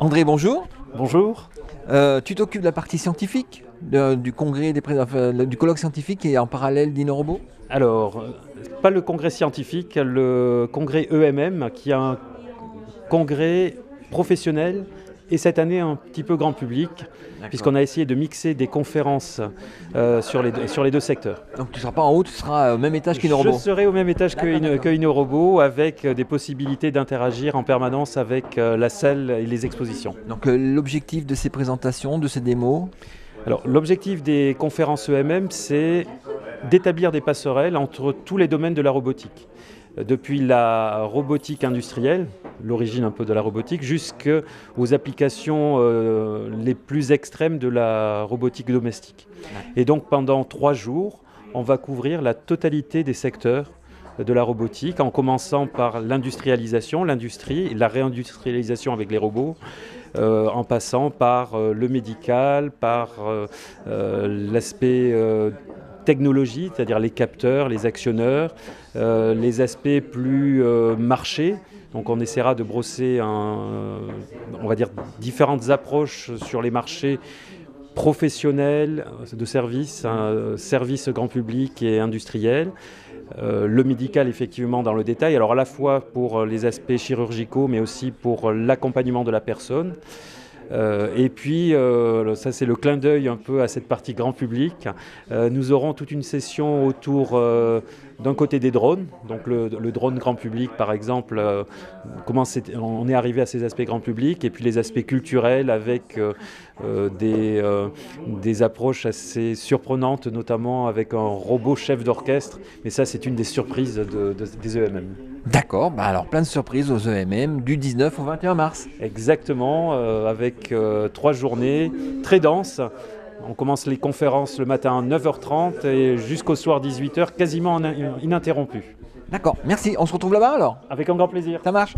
André, bonjour. Bonjour. Tu t'occupes de la partie scientifique du congrès du colloque scientifique et en parallèle d'InnoRobot. Alors, pas le congrès scientifique, le congrès EMM, qui est un congrès professionnel et cette année un petit peu grand public, puisqu'on a essayé de mixer des conférences sur les deux secteurs. Donc tu ne seras pas en haut, tu seras au même étage Je qu'InnoRobot. serai au même étage D'accord. que InnoRobot, avec des possibilités d'interagir en permanence avec la salle et les expositions. Donc l'objectif de ces présentations, de ces démos. Alors, l'objectif des conférences EMM, c'est d'établir des passerelles entre tous les domaines de la robotique. Depuis la robotique industrielle, l'origine un peu de la robotique, jusqu'aux applications les plus extrêmes de la robotique domestique. Et donc pendant 3 jours, on va couvrir la totalité des secteurs de la robotique, en commençant par l'industrialisation, l'industrie, la réindustrialisation avec les robots, en passant par le médical, par l'aspect technologie, c'est-à-dire les capteurs, les actionneurs, les aspects plus marché. Donc on essaiera de brosser on va dire différentes approches sur les marchés professionnels, de services, services grand public et industriels. Le médical effectivement dans le détail, alors à la fois pour les aspects chirurgicaux mais aussi pour l'accompagnement de la personne. Et puis, ça c'est le clin d'œil un peu à cette partie grand public. Nous aurons toute une session autour d'un côté des drones, donc le drone grand public par exemple, on est arrivé à ces aspects grand public, et puis les aspects culturels avec des approches assez surprenantes, notamment avec un robot chef d'orchestre, mais ça c'est une des surprises des EMM. D'accord, alors plein de surprises aux EMM du 19 au 21 mars. Exactement, avec 3 journées très denses. On commence les conférences le matin à 9h30 et jusqu'au soir 18h, quasiment ininterrompu. D'accord, merci. On se retrouve là-bas alors. Avec un grand plaisir. Ça marche.